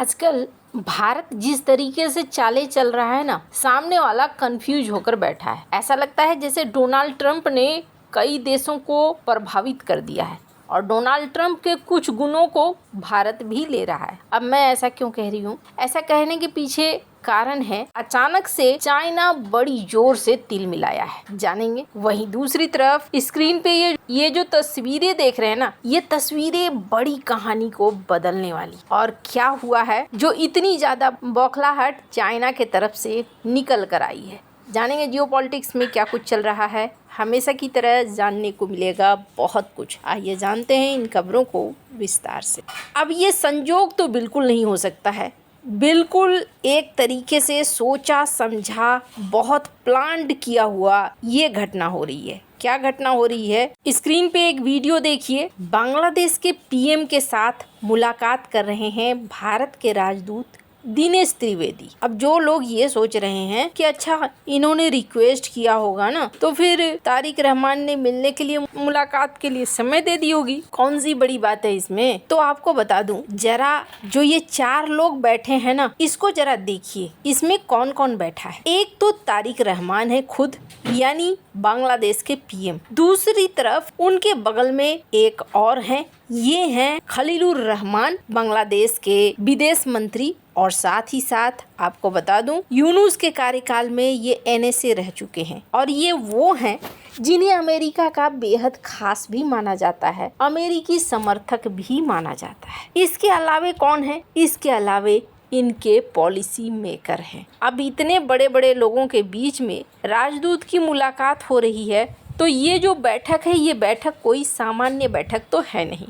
आजकल भारत जिस तरीके से चाले चल रहा है ना, सामने वाला कंफ्यूज होकर बैठा है। ऐसा लगता है जैसे डोनाल्ड ट्रंप ने कई देशों को प्रभावित कर दिया है और डोनाल्ड ट्रंप के कुछ गुणों को भारत भी ले रहा है। अब मैं ऐसा क्यों कह रही हूँ? ऐसा कहने के पीछे कारण है, अचानक से चाइना बड़ी जोर से तिल मिलाया है, जानेंगे। वहीं दूसरी तरफ स्क्रीन पे ये जो तस्वीरें देख रहे हैं ना, ये तस्वीरें बड़ी कहानी को बदलने वाली। और क्या हुआ है जो इतनी ज्यादा बौखलाहट चाइना के तरफ से निकल कर आई है, जानेंगे। जियोपॉलिटिक्स में क्या कुछ चल रहा है, हमेशा की तरह जानने को मिलेगा बहुत कुछ। आइए जानते हैं इन खबरों को विस्तार से। अब ये संजोग तो बिल्कुल नहीं हो सकता है, बिल्कुल एक तरीके से सोचा समझा, बहुत प्लान्ड किया हुआ ये घटना हो रही है। क्या घटना हो रही है? स्क्रीन पे एक वीडियो देखिए। बांग्लादेश के पीएम के साथ मुलाकात कर रहे हैं भारत के राजदूत दिनेश त्रिवेदी। अब जो लोग ये सोच रहे हैं कि अच्छा इन्होंने रिक्वेस्ट किया होगा ना, तो फिर तारिक रहमान ने मिलने के लिए, मुलाकात के लिए समय दे दी होगी, कौन सी बड़ी बात है इसमें। तो आपको बता दूं, जरा जो ये 4 लोग बैठे हैं ना, इसको जरा देखिए, इसमें कौन कौन बैठा है। एक तो तारिक रहमान है खुद, यानी बांग्लादेश के पीएम। दूसरी तरफ उनके बगल में एक और हैं, ये हैं खलीलुर रहमान, बांग्लादेश के विदेश मंत्री। और साथ ही साथ आपको बता दूं, यूनुस के कार्यकाल में ये एनएसए रह चुके हैं और ये वो हैं जिन्हें अमेरिका का बेहद खास भी माना जाता है, अमेरिकी समर्थक भी माना जाता है। इसके अलावे कौन है? इसके अलावे इनके पॉलिसी मेकर हैं। अब इतने बड़े बड़े लोगों के बीच में राजदूत की मुलाकात हो रही है, तो ये जो बैठक है, ये बैठक कोई सामान्य बैठक तो है नहीं।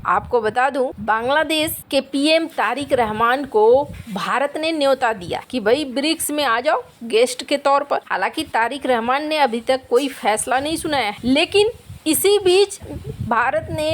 आपको बता दूं, बांग्लादेश के पीएम तारिक रहमान को भारत ने न्योता दिया कि भाई ब्रिक्स में आ जाओ गेस्ट के तौर पर। हालांकि तारिक रहमान ने अभी तक कोई फैसला नहीं सुनाया, लेकिन इसी बीच भारत ने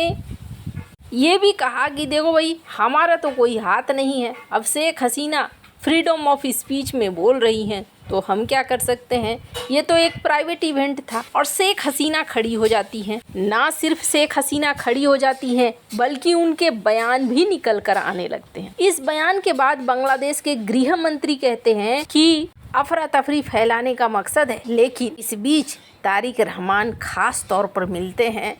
ये भी कहा कि देखो भाई, हमारा तो कोई हाथ नहीं है। अब Sheikh Hasina freedom of speech में बोल रही हैं, तो हम क्या कर सकते हैं। ये तो एक प्राइवेट इवेंट था और शेख हसीना खड़ी हो जाती हैं। ना सिर्फ शेख हसीना खड़ी हो जाती हैं, बल्कि उनके बयान भी निकल कर आने लगते हैं। इस बयान के बाद बांग्लादेश के गृह मंत्री कहते हैं कि अफरा तफरी फैलाने का मकसद है। लेकिन इस बीच तारिक रहमान खास तौर पर मिलते हैं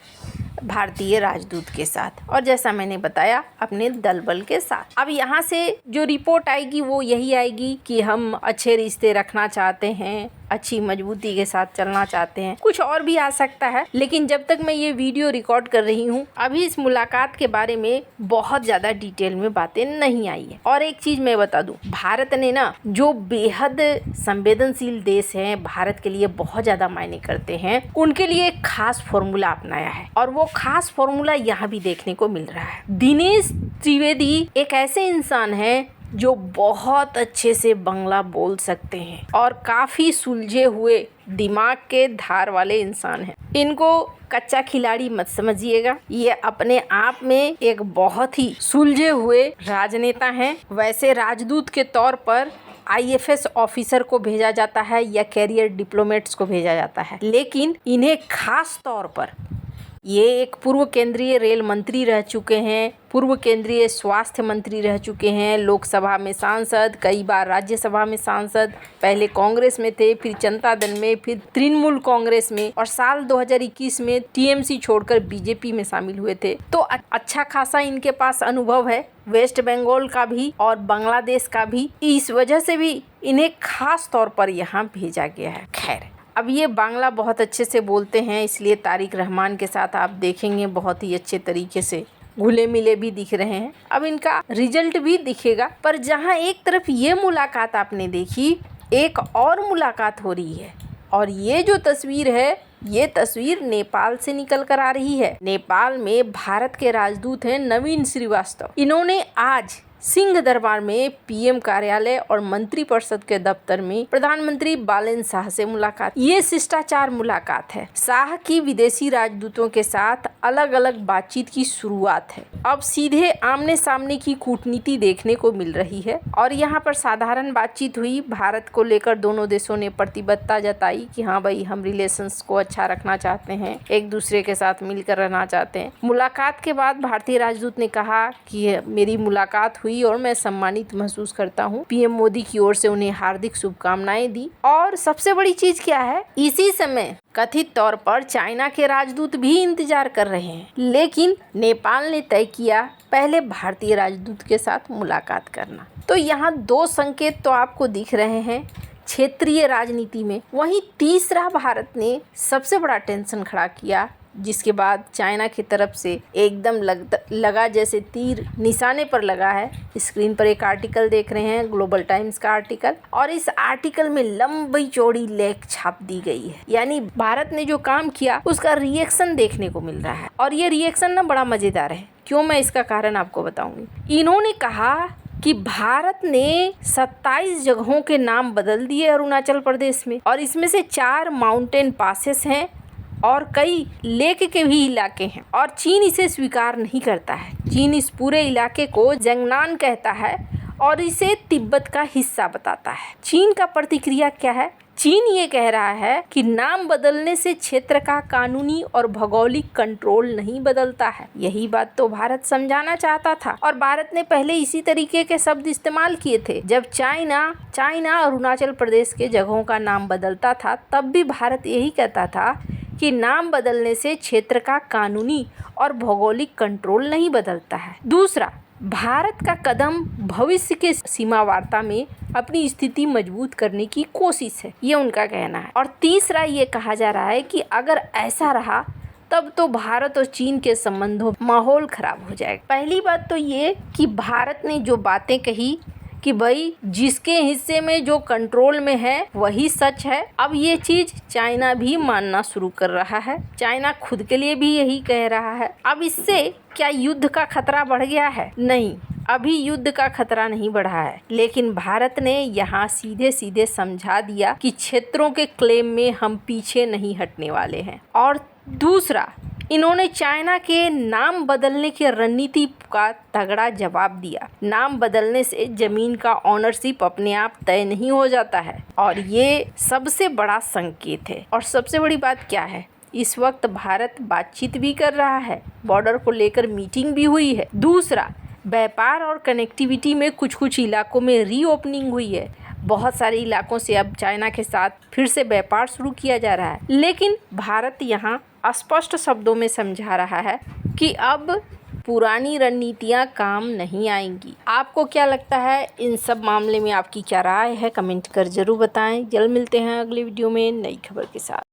भारतीय राजदूत के साथ, और जैसा मैंने बताया, अपने दल बल के साथ। अब यहाँ से जो रिपोर्ट आएगी वो यही आएगी कि हम अच्छे रिश्ते रखना चाहते हैं, अच्छी मजबूती के साथ चलना चाहते हैं। कुछ और भी आ सकता है, लेकिन जब तक मैं ये वीडियो रिकॉर्ड कर रही हूँ, अभी इस मुलाकात के बारे में बहुत ज़्यादा डिटेल में बातें नहीं आई है। और एक चीज़ मैं बता दूँ, भारत ने ना, जो बेहद संवेदनशील देश हैं, भारत के लिए बहुत ज़्यादा मायने करते हैं, उनके लिए एक खास फॉर्मूला अपनाया है और वो खास फॉर्मूला यहाँ भी देखने को मिल रहा है। दिनेश त्रिवेदी एक ऐसे इंसान है जो बहुत अच्छे से बांग्ला बोल सकते हैं और काफ़ी सुलझे हुए दिमाग के धार वाले इंसान हैं। इनको कच्चा खिलाड़ी मत समझिएगा, ये अपने आप में एक बहुत ही सुलझे हुए राजनेता हैं। वैसे राजदूत के तौर पर आईएफएस ऑफिसर को भेजा जाता है या कैरियर डिप्लोमेट्स को भेजा जाता है, लेकिन इन्हें खास तौर पर ये एक पूर्व केंद्रीय रेल मंत्री रह चुके हैं, पूर्व केंद्रीय स्वास्थ्य मंत्री रह चुके हैं, लोकसभा में सांसद, कई बार राज्यसभा में सांसद, पहले कांग्रेस में थे, फिर जनता दल में, फिर तृणमूल कांग्रेस में, और साल 2021 में टीएमसी छोड़कर बीजेपी में शामिल हुए थे। तो अच्छा खासा इनके पास अनुभव है, वेस्ट बंगाल का भी और बांग्लादेश का भी। इस वजह से भी इन्हें खास तौर पर यहाँ भेजा गया है। खैर, अब ये बांग्ला बहुत अच्छे से बोलते हैं, इसलिए तारिक रहमान के साथ आप देखेंगे बहुत ही अच्छे तरीके से घुले मिले भी दिख रहे हैं। अब इनका रिजल्ट भी दिखेगा। पर जहाँ एक तरफ ये मुलाकात आपने देखी, एक और मुलाकात हो रही है, और ये जो तस्वीर है, ये तस्वीर नेपाल से निकल कर आ रही है। नेपाल में भारत के राजदूत हैं नवीन श्रीवास्तव। इन्होंने आज सिंह दरबार में पीएम कार्यालय और मंत्रिपरिषद के दफ्तर में प्रधानमंत्री बालन शाह से मुलाकात। ये शिष्टाचार मुलाकात है। शाह की विदेशी राजदूतों के साथ अलग अलग बातचीत की शुरुआत है। अब सीधे आमने सामने की कूटनीति देखने को मिल रही है और यहाँ पर साधारण बातचीत हुई। भारत को लेकर दोनों देशों ने प्रतिबद्धता जताई कि हाँ भाई, हम रिलेशंस को अच्छा रखना चाहते हैं, एक दूसरे के साथ मिलकर रहना चाहते हैं। मुलाकात के बाद भारतीय राजदूत ने कहा कि मेरी मुलाकात हुई और मैं सम्मानित महसूस करता हूँ। पीएम मोदी की ओर से उन्हें हार्दिक शुभकामनाएं दी। और सबसे बड़ी चीज क्या है, इसी समय कथित तौर पर चाइना के राजदूत भी इंतजार कर रहे हैं, लेकिन नेपाल ने तय किया पहले भारतीय राजदूत के साथ मुलाकात करना। तो यहाँ दो संकेत तो आपको दिख रहे हैं क्षेत्रीय राजनीति में। वहीं तीसरा, भारत ने सबसे बड़ा टेंशन खड़ा किया, जिसके बाद चाइना की तरफ से एकदम लगा जैसे तीर निशाने पर लगा है। स्क्रीन पर एक आर्टिकल देख रहे हैं, ग्लोबल टाइम्स का आर्टिकल, और इस आर्टिकल में लंबी चौड़ी लेख छाप दी गई है। यानी भारत ने जो काम किया उसका रिएक्शन देखने को मिल रहा है, और ये रिएक्शन ना बड़ा मजेदार है। क्यों, मैं इसका कारण आपको बताऊंगी। इन्होंने कहा कि भारत ने 27 जगहों के नाम बदल दिए अरुणाचल प्रदेश में, और इसमें से 4 माउंटेन पासेस हैं और कई लेक के भी इलाके हैं, और चीन इसे स्वीकार नहीं करता है। चीन इस पूरे इलाके को जंगनान कहता है और इसे तिब्बत का हिस्सा बताता है। चीन का प्रतिक्रिया क्या है? चीन ये कह रहा है कि नाम बदलने से क्षेत्र का कानूनी और भौगोलिक कंट्रोल नहीं बदलता है। यही बात तो भारत समझाना चाहता था, और भारत ने पहले इसी तरीके के शब्द इस्तेमाल किए थे। जब चाइना अरुणाचल प्रदेश के जगहों का नाम बदलता था, तब भी भारत यही कहता था कि नाम बदलने से क्षेत्र का कानूनी और भौगोलिक कंट्रोल नहीं बदलता है। दूसरा, भारत का कदम भविष्य के सीमा वार्ता में अपनी स्थिति मजबूत करने की कोशिश है, ये उनका कहना है। और तीसरा, ये कहा जा रहा है कि अगर ऐसा रहा तब तो भारत और चीन के संबंधों माहौल खराब हो जाएगा। पहली बात तो ये कि भारत ने जो बातें कही कि भाई जिसके हिस्से में जो कंट्रोल में है वही सच है, अब ये चीज चाइना भी मानना शुरू कर रहा है। चाइना खुद के लिए भी यही कह रहा है। अब इससे क्या युद्ध का खतरा बढ़ गया है? नहीं, अभी युद्ध का खतरा नहीं बढ़ा है, लेकिन भारत ने यहाँ सीधे सीधे समझा दिया कि क्षेत्रों के क्लेम में हम पीछे नहीं हटने वाले हैं। और दूसरा, इन्होंने चाइना के नाम बदलने की रणनीति का तगड़ा जवाब दिया। नाम बदलने से जमीन का ऑनरशिप अपने आप तय नहीं हो जाता है, और ये सबसे बड़ा संकेत है। और सबसे बड़ी बात क्या है, इस वक्त भारत बातचीत भी कर रहा है, बॉर्डर को लेकर मीटिंग भी हुई है। दूसरा, व्यापार और कनेक्टिविटी में कुछ इलाकों में रीओपनिंग हुई है। बहुत सारे इलाकों से अब चाइना के साथ फिर से व्यापार शुरू किया जा रहा है। लेकिन भारत यहाँ स्पष्ट शब्दों में समझा रहा है कि अब पुरानी रणनीतियाँ काम नहीं आएंगी। आपको क्या लगता है इन सब मामले में? आपकी क्या राय है? कमेंट कर जरूर बताएं। जल्द मिलते हैं अगली वीडियो में नई खबर के साथ।